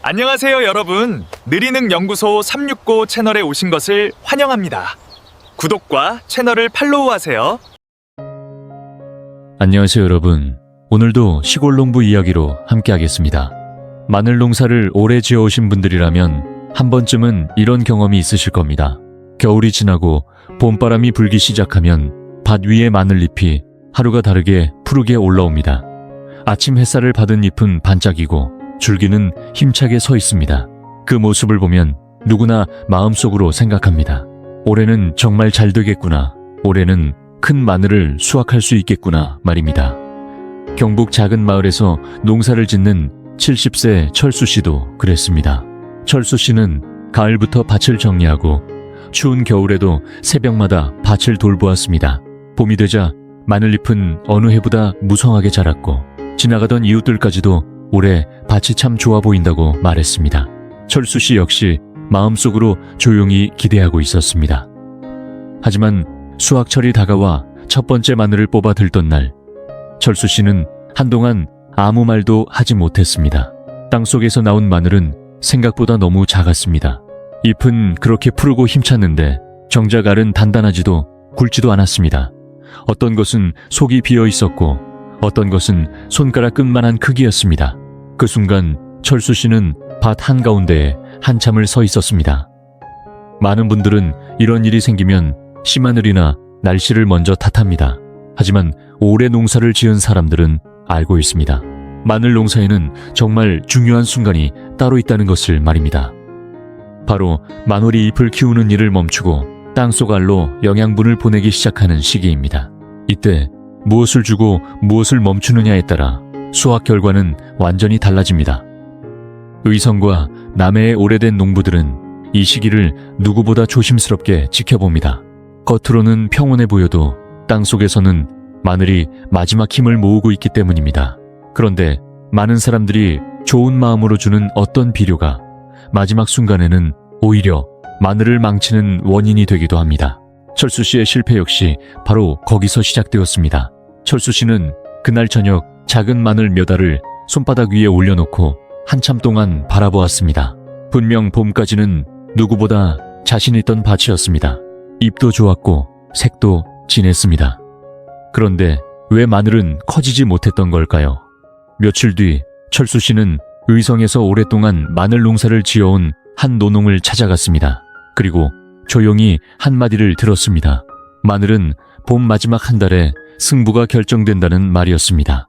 안녕하세요 여러분. 느리능 연구소 369 채널에 오신 것을 환영합니다. 구독과 채널을 팔로우하세요. 안녕하세요 여러분. 오늘도 시골 농부 이야기로 함께하겠습니다. 마늘 농사를 오래 지어오신 분들이라면 한 번쯤은 이런 경험이 있으실 겁니다. 겨울이 지나고 봄바람이 불기 시작하면 밭 위에 마늘잎이 하루가 다르게 푸르게 올라옵니다. 아침 햇살을 받은 잎은 반짝이고 줄기는 힘차게 서 있습니다. 그 모습을 보면 누구나 마음속으로 생각합니다. 올해는 정말 잘 되겠구나. 올해는 큰 마늘을 수확할 수 있겠구나 말입니다. 경북 작은 마을에서 농사를 짓는 70세 철수 씨도 그랬습니다. 철수 씨는 가을부터 밭을 정리하고 추운 겨울에도 새벽마다 밭을 돌보았습니다. 봄이 되자 마늘잎은 어느 해보다 무성하게 자랐고 지나가던 이웃들까지도 올해 밭이 참 좋아 보인다고 말했습니다. 철수 씨 역시 마음속으로 조용히 기대하고 있었습니다. 하지만 수확철이 다가와 첫 번째 마늘을 뽑아 들던 날, 철수 씨는 한동안 아무 말도 하지 못했습니다. 땅속에서 나온 마늘은 생각보다 너무 작았습니다. 잎은 그렇게 푸르고 힘찼는데 정작 알은 단단하지도 굵지도 않았습니다. 어떤 것은 속이 비어 있었고 어떤 것은 손가락 끝만한 크기였습니다. 그 순간 철수 씨는 밭 한가운데에 한참을 서 있었습니다. 많은 분들은 이런 일이 생기면 씨마늘이나 날씨를 먼저 탓합니다. 하지만 오래 농사를 지은 사람들은 알고 있습니다. 마늘 농사에는 정말 중요한 순간이 따로 있다는 것을 말입니다. 바로 마늘이 잎을 키우는 일을 멈추고 땅속 알로 영양분을 보내기 시작하는 시기입니다. 이때 무엇을 주고 무엇을 멈추느냐에 따라 수확 결과는 완전히 달라집니다. 의성과 남해의 오래된 농부들은 이 시기를 누구보다 조심스럽게 지켜봅니다. 겉으로는 평온해 보여도 땅속에서는 마늘이 마지막 힘을 모으고 있기 때문입니다. 그런데 많은 사람들이 좋은 마음으로 주는 어떤 비료가 마지막 순간에는 오히려 마늘을 망치는 원인이 되기도 합니다. 철수 씨의 실패 역시 바로 거기서 시작되었습니다. 철수 씨는 그날 저녁 작은 마늘 몇 알을 손바닥 위에 올려놓고 한참 동안 바라보았습니다. 분명 봄까지는 누구보다 자신 있던 밭이었습니다. 잎도 좋았고 색도 진했습니다. 그런데 왜 마늘은 커지지 못했던 걸까요? 며칠 뒤 철수 씨는 의성에서 오랫동안 마늘 농사를 지어온 한 노농을 찾아갔습니다. 그리고 조용히 한마디를 들었습니다. 마늘은 봄 마지막 한 달에 승부가 결정된다는 말이었습니다.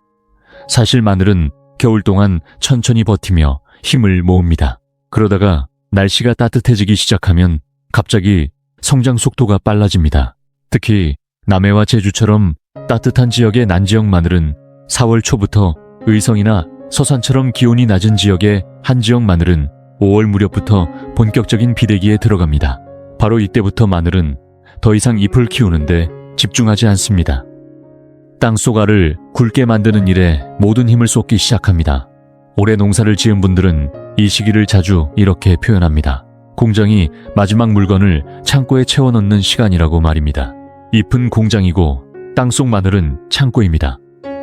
사실 마늘은 겨울 동안 천천히 버티며 힘을 모읍니다. 그러다가 날씨가 따뜻해지기 시작하면 갑자기 성장 속도가 빨라집니다. 특히 남해와 제주처럼 따뜻한 지역의 난지역 마늘은 4월 초부터 의성이나 서산처럼 기온이 낮은 지역의 한지역 마늘은 5월 무렵부터 본격적인 비대기에 들어갑니다. 바로 이때부터 마늘은 더 이상 잎을 키우는데 집중하지 않습니다. 땅속 알을 굵게 만드는 일에 모든 힘을 쏟기 시작합니다. 올해 농사를 지은 분들은 이 시기를 자주 이렇게 표현합니다. 공장이 마지막 물건을 창고에 채워넣는 시간이라고 말입니다. 잎은 공장이고 땅속 마늘은 창고입니다.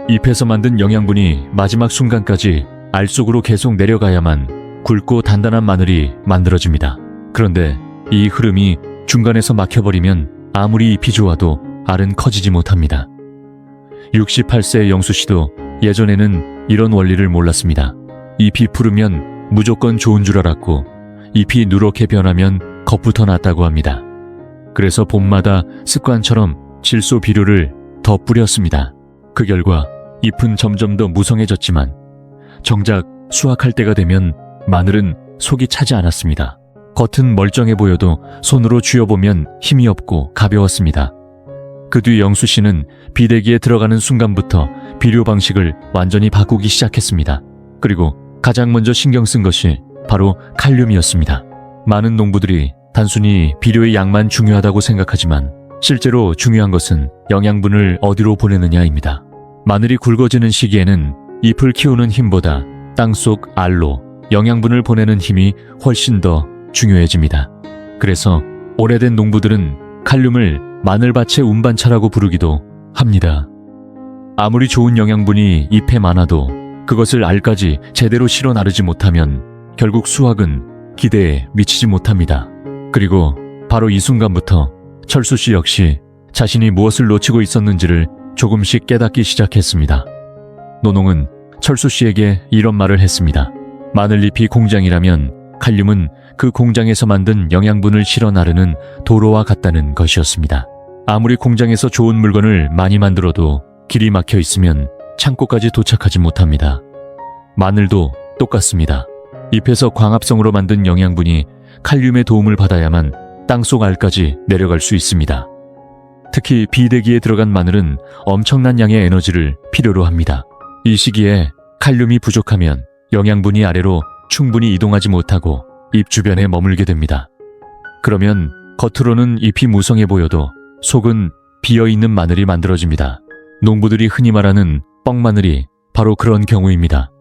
잎에서 만든 영양분이 마지막 순간까지 알 속으로 계속 내려가야만 굵고 단단한 마늘이 만들어집니다. 그런데 이 흐름이 중간에서 막혀버리면 아무리 잎이 좋아도 알은 커지지 못합니다. 68세의 영수 씨도 예전에는 이런 원리를 몰랐습니다. 잎이 푸르면 무조건 좋은 줄 알았고 잎이 누렇게 변하면 겁부터 났다고 합니다. 그래서 봄마다 습관처럼 질소 비료를 더 뿌렸습니다. 그 결과 잎은 점점 더 무성해졌지만 정작 수확할 때가 되면 마늘은 속이 차지 않았습니다. 겉은 멀쩡해 보여도 손으로 쥐어보면 힘이 없고 가벼웠습니다. 그 뒤 영수 씨는 비대기에 들어가는 순간부터 비료 방식을 완전히 바꾸기 시작했습니다. 그리고 가장 먼저 신경 쓴 것이 바로 칼륨이었습니다. 많은 농부들이 단순히 비료의 양만 중요하다고 생각하지만 실제로 중요한 것은 영양분을 어디로 보내느냐입니다. 마늘이 굵어지는 시기에는 잎을 키우는 힘보다 땅속 알로 영양분을 보내는 힘이 훨씬 더 중요해집니다. 그래서 오래된 농부들은 칼륨을 마늘밭의 운반차라고 부르기도 합니다. 아무리 좋은 영양분이 잎에 많아도 그것을 알까지 제대로 실어 나르지 못하면 결국 수확은 기대에 미치지 못합니다. 그리고 바로 이 순간부터 철수 씨 역시 자신이 무엇을 놓치고 있었는지를 조금씩 깨닫기 시작했습니다. 노농은 철수 씨에게 이런 말을 했습니다. 마늘잎이 공장이라면 칼륨은 그 공장에서 만든 영양분을 실어 나르는 도로와 같다는 것이었습니다. 아무리 공장에서 좋은 물건을 많이 만들어도 길이 막혀 있으면 창고까지 도착하지 못합니다. 마늘도 똑같습니다. 잎에서 광합성으로 만든 영양분이 칼륨의 도움을 받아야만 땅속 알까지 내려갈 수 있습니다. 특히 비대기에 들어간 마늘은 엄청난 양의 에너지를 필요로 합니다. 이 시기에 칼륨이 부족하면 영양분이 아래로 충분히 이동하지 못하고 잎 주변에 머물게 됩니다. 그러면 겉으로는 잎이 무성해 보여도 속은 비어있는 마늘이 만들어집니다. 농부들이 흔히 말하는 뻥마늘이 바로 그런 경우입니다.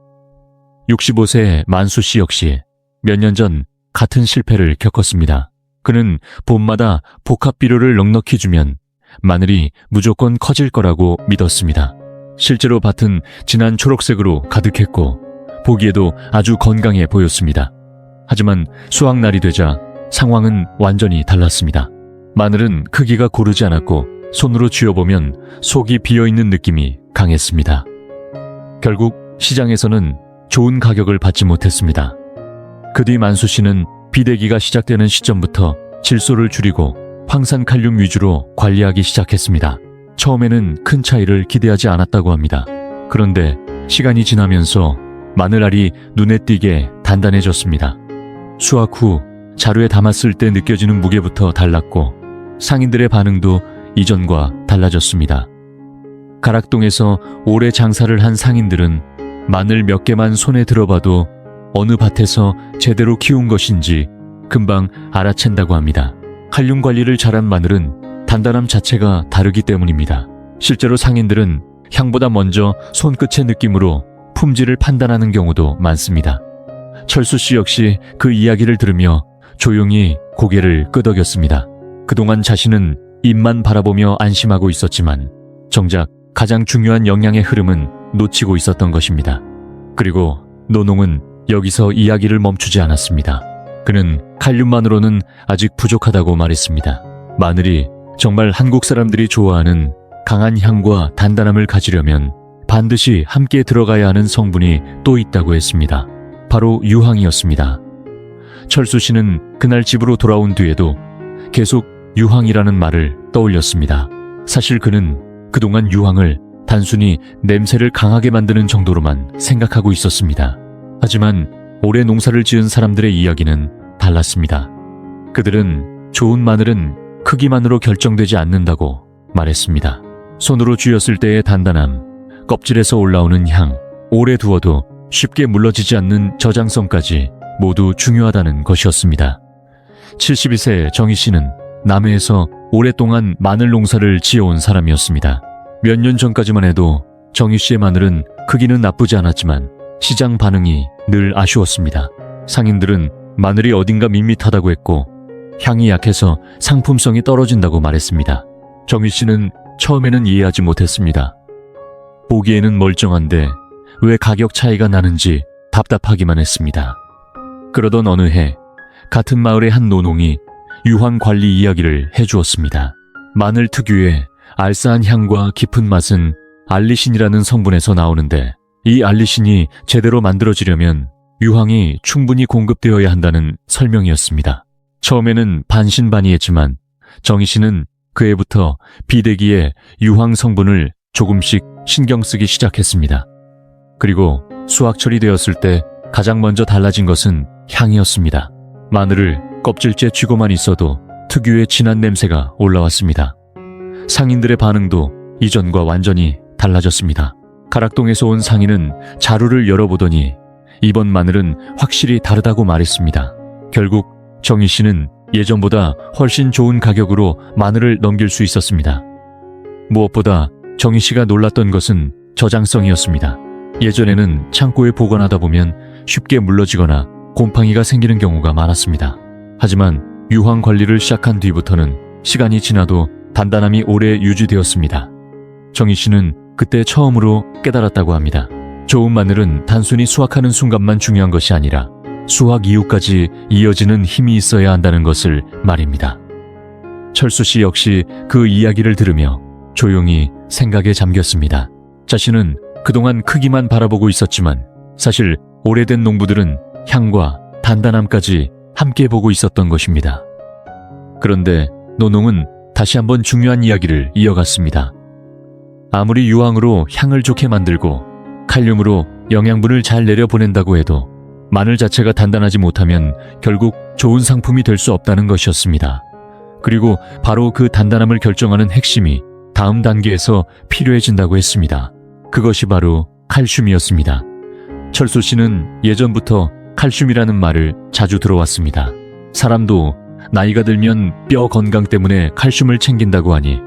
65세 만수 씨 역시 몇 년 전 같은 실패를 겪었습니다. 그는 봄마다 복합 비료를 넉넉히 주면 마늘이 무조건 커질 거라고 믿었습니다. 실제로 밭은 진한 초록색으로 가득했고 보기에도 아주 건강해 보였습니다. 하지만 수확날이 되자 상황은 완전히 달랐습니다. 마늘은 크기가 고르지 않았고 손으로 쥐어보면 속이 비어있는 느낌이 강했습니다. 결국 시장에서는 좋은 가격을 받지 못했습니다. 그 뒤 만수 씨는 비대기가 시작되는 시점부터 질소를 줄이고 황산칼륨 위주로 관리하기 시작했습니다. 처음에는 큰 차이를 기대하지 않았다고 합니다. 그런데 시간이 지나면서 마늘알이 눈에 띄게 단단해졌습니다. 수확 후 자루에 담았을 때 느껴지는 무게부터 달랐고 상인들의 반응도 이전과 달라졌습니다. 가락동에서 오래 장사를 한 상인들은 마늘 몇 개만 손에 들어봐도 어느 밭에서 제대로 키운 것인지 금방 알아챈다고 합니다. 칼륨 관리를 잘한 마늘은 단단함 자체가 다르기 때문입니다. 실제로 상인들은 향보다 먼저 손끝의 느낌으로 품질을 판단하는 경우도 많습니다. 철수 씨 역시 그 이야기를 들으며 조용히 고개를 끄덕였습니다. 그동안 자신은 잎만 바라보며 안심하고 있었지만 정작 가장 중요한 영양의 흐름은 놓치고 있었던 것입니다. 그리고 노농은 여기서 이야기를 멈추지 않았습니다. 그는 칼륨만으로는 아직 부족하다고 말했습니다. 마늘이 정말 한국 사람들이 좋아하는 강한 향과 단단함을 가지려면 반드시 함께 들어가야 하는 성분이 또 있다고 했습니다. 바로 유황이었습니다. 철수 씨는 그날 집으로 돌아온 뒤에도 계속 유황이라는 말을 떠올렸습니다. 사실 그는 그동안 유황을 단순히 냄새를 강하게 만드는 정도로만 생각하고 있었습니다. 하지만 올해 농사를 지은 사람들의 이야기는 달랐습니다. 그들은 좋은 마늘은 크기만으로 결정되지 않는다고 말했습니다. 손으로 쥐었을 때의 단단함, 껍질에서 올라오는 향, 오래 두어도 쉽게 물러지지 않는 저장성까지 모두 중요하다는 것이었습니다. 72세 정희 씨는 남해에서 오랫동안 마늘 농사를 지어온 사람이었습니다. 몇 년 전까지만 해도 정희 씨의 마늘은 크기는 나쁘지 않았지만 시장 반응이 늘 아쉬웠습니다. 상인들은 마늘이 어딘가 밋밋하다고 했고 향이 약해서 상품성이 떨어진다고 말했습니다. 정희 씨는 처음에는 이해하지 못했습니다. 보기에는 멀쩡한데 왜 가격 차이가 나는지 답답하기만 했습니다. 그러던 어느 해 같은 마을의 한 노농이 유황 관리 이야기를 해주었습니다. 마늘 특유의 알싸한 향과 깊은 맛은 알리신이라는 성분에서 나오는데 이 알리신이 제대로 만들어지려면 유황이 충분히 공급되어야 한다는 설명이었습니다. 처음에는 반신반의했지만 정희 씨는 그 해부터 비대기에 유황 성분을 조금씩 신경 쓰기 시작했습니다. 그리고 수확철이 되었을 때 가장 먼저 달라진 것은 향이었습니다. 마늘을 껍질째 쥐고만 있어도 특유의 진한 냄새가 올라왔습니다. 상인들의 반응도 이전과 완전히 달라졌습니다. 가락동에서 온 상인은 자루를 열어보더니 이번 마늘은 확실히 다르다고 말했습니다. 결국 정희 씨는 예전보다 훨씬 좋은 가격으로 마늘을 넘길 수 있었습니다. 무엇보다 정희 씨가 놀랐던 것은 저장성이었습니다. 예전에는 창고에 보관하다 보면 쉽게 물러지거나 곰팡이가 생기는 경우가 많았습니다. 하지만 유황 관리를 시작한 뒤부터는 시간이 지나도 단단함이 오래 유지되었습니다. 정희 씨는 그때 처음으로 깨달았다고 합니다. 좋은 마늘은 단순히 수확하는 순간만 중요한 것이 아니라 수확 이후까지 이어지는 힘이 있어야 한다는 것을 말입니다. 철수 씨 역시 그 이야기를 들으며 조용히 생각에 잠겼습니다. 자신은 그동안 크기만 바라보고 있었지만 사실 오래된 농부들은 향과 단단함까지 함께 보고 있었던 것입니다. 그런데 노농은 다시 한번 중요한 이야기를 이어갔습니다. 아무리 유황으로 향을 좋게 만들고 칼륨으로 영양분을 잘 내려보낸다고 해도 마늘 자체가 단단하지 못하면 결국 좋은 상품이 될 수 없다는 것이었습니다. 그리고 바로 그 단단함을 결정하는 핵심이 다음 단계에서 필요해진다고 했습니다. 그것이 바로 칼슘이었습니다. 철수 씨는 예전부터 칼슘이라는 말을 자주 들어왔습니다. 사람도 나이가 들면 뼈 건강 때문에 칼슘을 챙긴다고 하니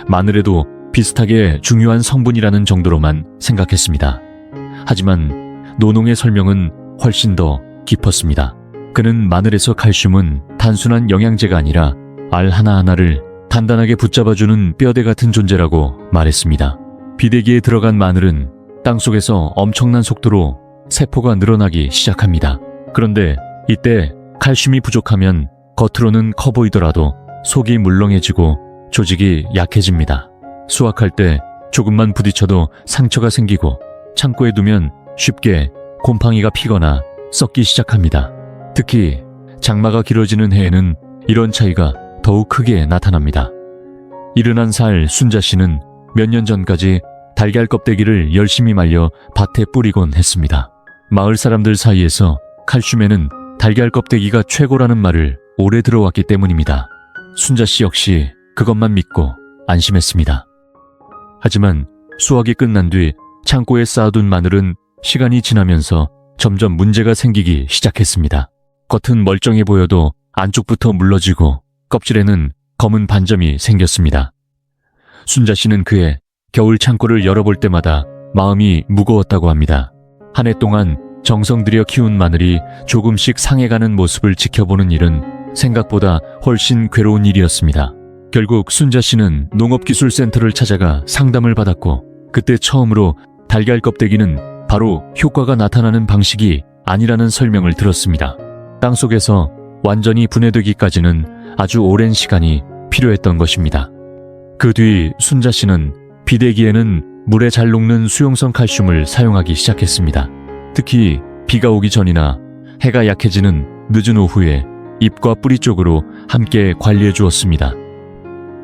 마늘에도 비슷하게 중요한 성분이라는 정도로만 생각했습니다. 하지만 노농의 설명은 훨씬 더 깊었습니다. 그는 마늘에서 칼슘은 단순한 영양제가 아니라 알 하나하나를 단단하게 붙잡아주는 뼈대 같은 존재라고 말했습니다. 비대기에 들어간 마늘은 땅속에서 엄청난 속도로 세포가 늘어나기 시작합니다. 그런데 이때 칼슘이 부족하면 겉으로는 커 보이더라도 속이 물렁해지고 조직이 약해집니다. 수확할 때 조금만 부딪혀도 상처가 생기고 창고에 두면 쉽게 곰팡이가 피거나 썩기 시작합니다. 특히 장마가 길어지는 해에는 이런 차이가 더욱 크게 나타납니다. 71살 순자 씨는 몇 년 전까지 달걀 껍데기를 열심히 말려 밭에 뿌리곤 했습니다. 마을 사람들 사이에서 칼슘에는 달걀 껍데기가 최고라는 말을 오래 들어왔기 때문입니다. 순자 씨 역시 그것만 믿고 안심했습니다. 하지만 수확이 끝난 뒤 창고에 쌓아둔 마늘은 시간이 지나면서 점점 문제가 생기기 시작했습니다. 겉은 멀쩡해 보여도 안쪽부터 물러지고 껍질에는 검은 반점이 생겼습니다. 순자 씨는 그해 겨울 창고를 열어볼 때마다 마음이 무거웠다고 합니다. 한 해 동안 정성 들여 키운 마늘이 조금씩 상해가는 모습을 지켜보는 일은 생각보다 훨씬 괴로운 일이었습니다. 결국 순자 씨는 농업기술센터를 찾아가 상담을 받았고 그때 처음으로 달걀 껍데기는 바로 효과가 나타나는 방식이 아니라는 설명을 들었습니다. 땅속에서 완전히 분해되기까지는 아주 오랜 시간이 필요했던 것입니다. 그 뒤 순자 씨는 비대기에는 물에 잘 녹는 수용성 칼슘을 사용하기 시작했습니다. 특히 비가 오기 전이나 해가 약해지는 늦은 오후에 잎과 뿌리 쪽으로 함께 관리해 주었습니다.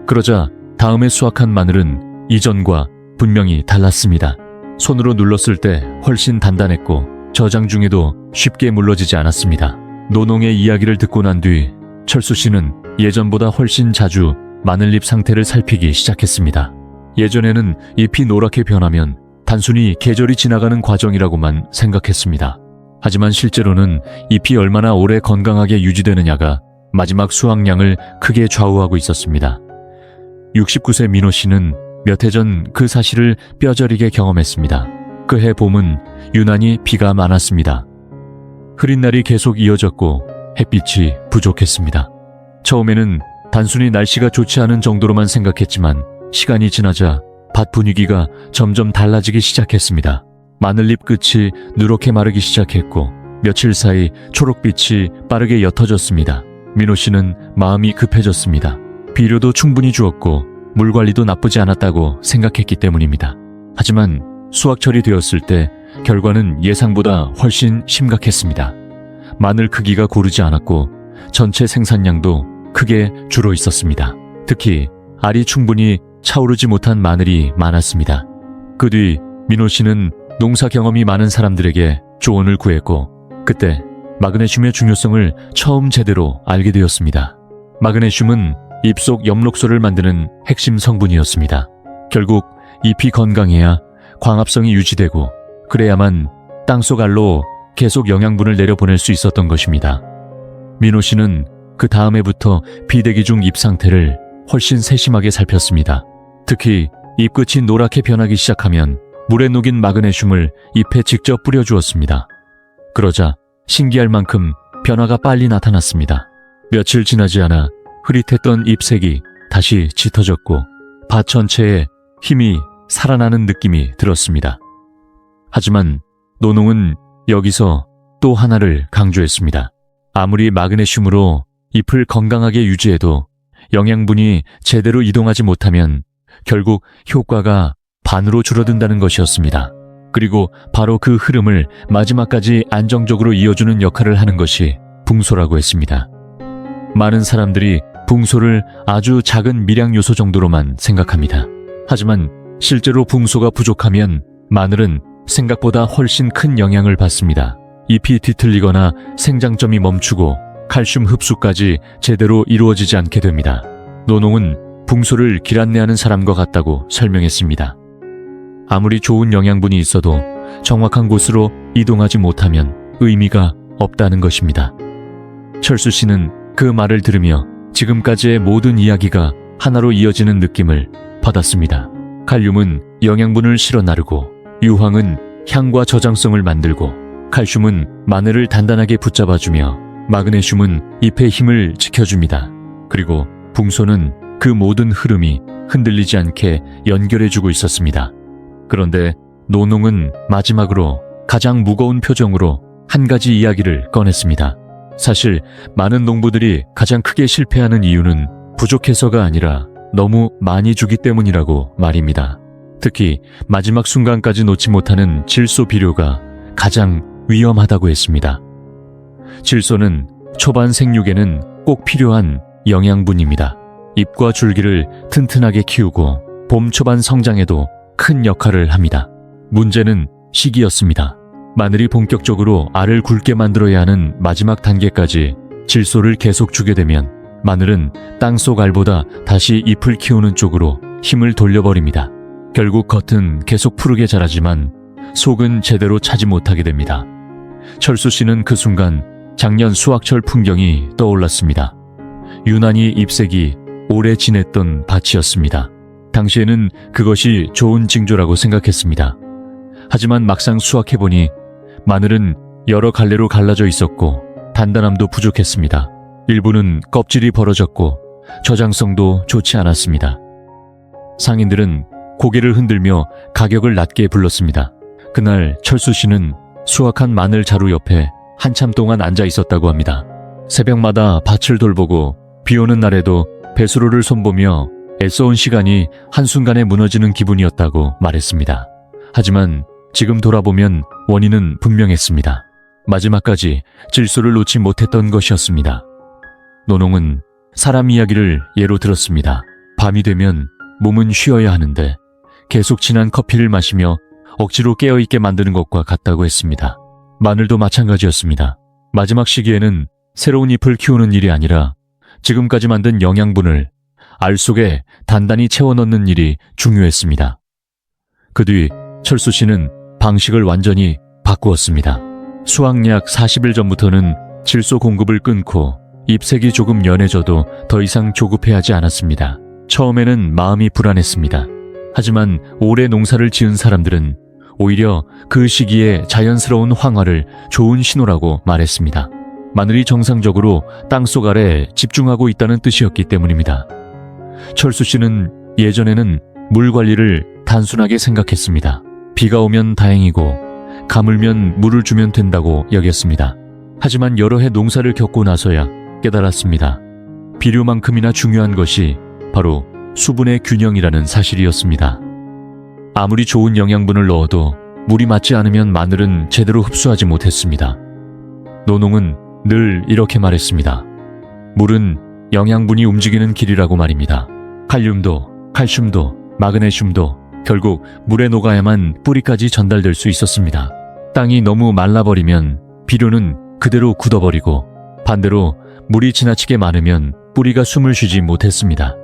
그러자 다음에 수확한 마늘은 이전과 분명히 달랐습니다. 손으로 눌렀을 때 훨씬 단단했고 저장 중에도 쉽게 물러지지 않았습니다. 노농의 이야기를 듣고 난 뒤 철수 씨는 예전보다 훨씬 자주 마늘잎 상태를 살피기 시작했습니다. 예전에는 잎이 노랗게 변하면 단순히 계절이 지나가는 과정이라고만 생각했습니다. 하지만 실제로는 잎이 얼마나 오래 건강하게 유지되느냐가 마지막 수확량을 크게 좌우하고 있었습니다. 69세 민호 씨는 몇 해 전 그 사실을 뼈저리게 경험했습니다. 그 해 봄은 유난히 비가 많았습니다. 흐린 날이 계속 이어졌고 햇빛이 부족했습니다. 처음에는 단순히 날씨가 좋지 않은 정도로만 생각했지만 시간이 지나자 밭 분위기가 점점 달라지기 시작했습니다. 마늘잎 끝이 누렇게 마르기 시작했고 며칠 사이 초록빛이 빠르게 옅어졌습니다. 민호 씨는 마음이 급해졌습니다. 비료도 충분히 주었고 물 관리도 나쁘지 않았다고 생각했기 때문입니다. 하지만 수확철이 되었을 때 결과는 예상보다 훨씬 심각했습니다. 마늘 크기가 고르지 않았고 전체 생산량도 크게 줄어 있었습니다. 특히 알이 충분히 차오르지 못한 마늘이 많았습니다. 그 뒤 민호 씨는 농사 경험이 많은 사람들에게 조언을 구했고 그때 마그네슘의 중요성을 처음 제대로 알게 되었습니다. 마그네슘은 잎속 엽록소를 만드는 핵심 성분이었습니다. 결국 잎이 건강해야 광합성이 유지되고 그래야만 땅속 알로 계속 영양분을 내려보낼 수 있었던 것입니다. 민호 씨는 그 다음 해부터 비대기 중 잎 상태를 훨씬 세심하게 살폈습니다. 특히 잎 끝이 노랗게 변하기 시작하면 물에 녹인 마그네슘을 잎에 직접 뿌려주었습니다. 그러자 신기할 만큼 변화가 빨리 나타났습니다. 며칠 지나지 않아 흐릿했던 잎색이 다시 짙어졌고 밭 전체에 힘이 살아나는 느낌이 들었습니다. 하지만 노농은 여기서 또 하나를 강조했습니다. 아무리 마그네슘으로 잎을 건강하게 유지해도 영양분이 제대로 이동하지 못하면 결국 효과가 반으로 줄어든다는 것이었습니다. 그리고 바로 그 흐름을 마지막까지 안정적으로 이어주는 역할을 하는 것이 붕소라고 했습니다. 많은 사람들이 붕소를 아주 작은 미량 요소 정도로만 생각합니다. 하지만 실제로 붕소가 부족하면 마늘은 생각보다 훨씬 큰 영향을 받습니다. 잎이 뒤틀리거나 생장점이 멈추고 칼슘 흡수까지 제대로 이루어지지 않게 됩니다. 노농은 붕소를 길 안내하는 사람과 같다고 설명했습니다. 아무리 좋은 영양분이 있어도 정확한 곳으로 이동하지 못하면 의미가 없다는 것입니다. 철수 씨는 그 말을 들으며 지금까지의 모든 이야기가 하나로 이어지는 느낌을 받았습니다. 칼륨은 영양분을 실어 나르고, 유황은 향과 저장성을 만들고, 칼슘은 마늘을 단단하게 붙잡아주며, 마그네슘은 잎의 힘을 지켜줍니다. 그리고 붕소는 그 모든 흐름이 흔들리지 않게 연결해주고 있었습니다. 그런데 노농은 마지막으로 가장 무거운 표정으로 한 가지 이야기를 꺼냈습니다. 사실 많은 농부들이 가장 크게 실패하는 이유는 부족해서가 아니라 너무 많이 주기 때문이라고 말입니다. 특히 마지막 순간까지 놓지 못하는 질소 비료가 가장 위험하다고 했습니다. 질소는 초반 생육에는 꼭 필요한 영양분입니다. 잎과 줄기를 튼튼하게 키우고 봄 초반 성장에도 큰 역할을 합니다. 문제는 시기였습니다. 마늘이 본격적으로 알을 굵게 만들어야 하는 마지막 단계까지 질소를 계속 주게 되면 마늘은 땅속 알보다 다시 잎을 키우는 쪽으로 힘을 돌려버립니다. 결국 겉은 계속 푸르게 자라지만 속은 제대로 차지 못하게 됩니다. 철수 씨는 그 순간 작년 수확철 풍경이 떠올랐습니다. 유난히 잎색이 오래 지냈던 밭이었습니다. 당시에는 그것이 좋은 징조라고 생각했습니다. 하지만 막상 수확해보니 마늘은 여러 갈래로 갈라져 있었고 단단함도 부족했습니다. 일부는 껍질이 벌어졌고 저장성도 좋지 않았습니다. 상인들은 고개를 흔들며 가격을 낮게 불렀습니다. 그날 철수 씨는 수확한 마늘 자루 옆에 한참 동안 앉아 있었다고 합니다. 새벽마다 밭을 돌보고 비 오는 날에도 배수로를 손보며 애써온 시간이 한순간에 무너지는 기분이었다고 말했습니다. 하지만 지금 돌아보면 원인은 분명했습니다. 마지막까지 질소를 놓지 못했던 것이었습니다. 노농은 사람 이야기를 예로 들었습니다. 밤이 되면 몸은 쉬어야 하는데 계속 진한 커피를 마시며 억지로 깨어있게 만드는 것과 같다고 했습니다. 마늘도 마찬가지였습니다. 마지막 시기에는 새로운 잎을 키우는 일이 아니라 지금까지 만든 영양분을 알 속에 단단히 채워 넣는 일이 중요했습니다. 그 뒤 철수 씨는 방식을 완전히 바꾸었습니다. 수확 약 40일 전부터는 질소 공급을 끊고 잎색이 조금 연해져도 더 이상 조급해하지 않았습니다. 처음에는 마음이 불안했습니다. 하지만 올해 농사를 지은 사람들은 오히려 그 시기에 자연스러운 황화를 좋은 신호라고 말했습니다. 마늘이 정상적으로 땅속 아래 집중하고 있다는 뜻이었기 때문입니다. 철수 씨는 예전에는 물 관리를 단순하게 생각했습니다. 비가 오면 다행이고 가물면 물을 주면 된다고 여겼습니다. 하지만 여러 해 농사를 겪고 나서야 깨달았습니다. 비료만큼이나 중요한 것이 바로 수분의 균형이라는 사실이었습니다. 아무리 좋은 영양분을 넣어도 물이 맞지 않으면 마늘은 제대로 흡수하지 못했습니다. 노농은 늘 이렇게 말했습니다. 물은 영양분이 움직이는 길이라고 말입니다. 칼륨도, 칼슘도, 마그네슘도 결국 물에 녹아야만 뿌리까지 전달될 수 있었습니다. 땅이 너무 말라버리면 비료는 그대로 굳어버리고 반대로 물이 지나치게 많으면 뿌리가 숨을 쉬지 못했습니다.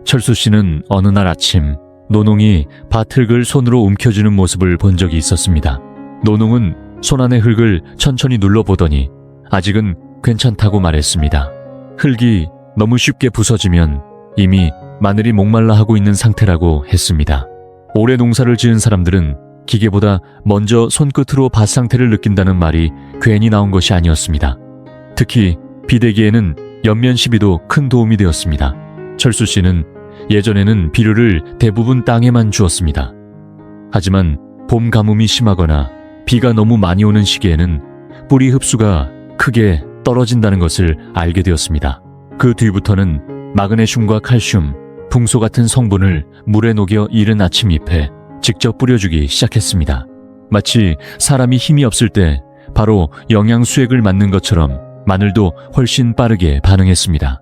철수 씨는 어느 날 아침 노농이 밭흙을 손으로 움켜쥐는 모습을 본 적이 있었습니다. 노농은 손안의 흙을 천천히 눌러보더니 아직은 괜찮다고 말했습니다. 흙이 너무 쉽게 부서지면 이미 마늘이 목말라 하고 있는 상태라고 했습니다. 올해 농사를 지은 사람들은 기계보다 먼저 손끝으로 밭 상태를 느낀다는 말이 괜히 나온 것이 아니었습니다. 특히 비대기에는 연면 시비도 큰 도움이 되었습니다. 철수 씨는 예전에는 비료를 대부분 땅에만 주었습니다. 하지만 봄 가뭄이 심하거나 비가 너무 많이 오는 시기에는 뿌리 흡수가 크게 떨어진다는 것을 알게 되었습니다. 그 뒤부터는 마그네슘과 칼슘, 붕소 같은 성분을 물에 녹여 이른 아침 잎에 직접 뿌려주기 시작했습니다. 마치 사람이 힘이 없을 때 바로 영양 수액을 맞는 것처럼 마늘도 훨씬 빠르게 반응했습니다.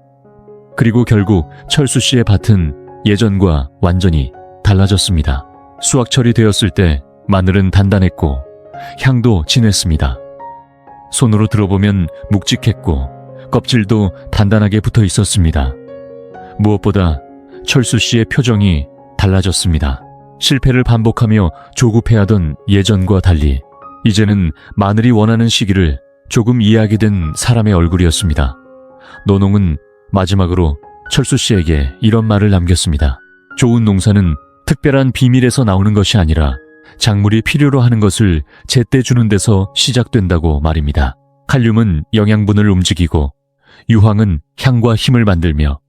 그리고 결국 철수 씨의 밭은 예전과 완전히 달라졌습니다. 수확철이 되었을 때 마늘은 단단했고 향도 진했습니다. 손으로 들어보면 묵직했고 껍질도 단단하게 붙어 있었습니다. 무엇보다 철수 씨의 표정이 달라졌습니다. 실패를 반복하며 조급해하던 예전과 달리 이제는 마늘이 원하는 시기를 조금 이해하게 된 사람의 얼굴이었습니다. 노농은 마지막으로 철수 씨에게 이런 말을 남겼습니다. 좋은 농사는 특별한 비밀에서 나오는 것이 아니라 작물이 필요로 하는 것을 제때 주는 데서 시작된다고 말입니다. 칼륨은 영양분을 움직이고 유황은 향과 힘을 만들며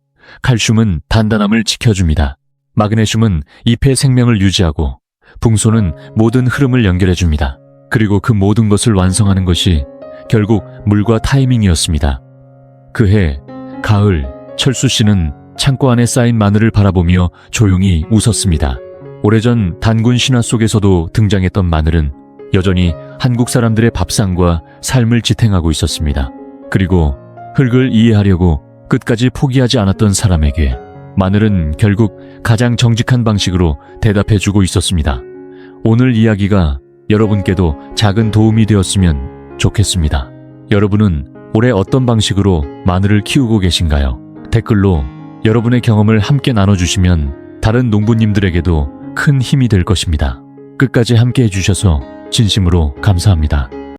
칼슘은 단단함을 지켜줍니다. 마그네슘은 잎의 생명을 유지하고 붕소는 모든 흐름을 연결해줍니다. 그리고 그 모든 것을 완성하는 것이 결국 물과 타이밍이었습니다. 그해 가을, 철수 씨는 창고 안에 쌓인 마늘을 바라보며 조용히 웃었습니다. 오래전 단군 신화 속에서도 등장했던 마늘은 여전히 한국 사람들의 밥상과 삶을 지탱하고 있었습니다. 그리고 흙을 이해하려고 끝까지 포기하지 않았던 사람에게 마늘은 결국 가장 정직한 방식으로 대답해주고 있었습니다. 오늘 이야기가 여러분께도 작은 도움이 되었으면 좋겠습니다. 여러분은 올해 어떤 방식으로 마늘을 키우고 계신가요? 댓글로 여러분의 경험을 함께 나눠주시면 다른 농부님들에게도 큰 힘이 될 것입니다. 끝까지 함께 해주셔서 진심으로 감사합니다.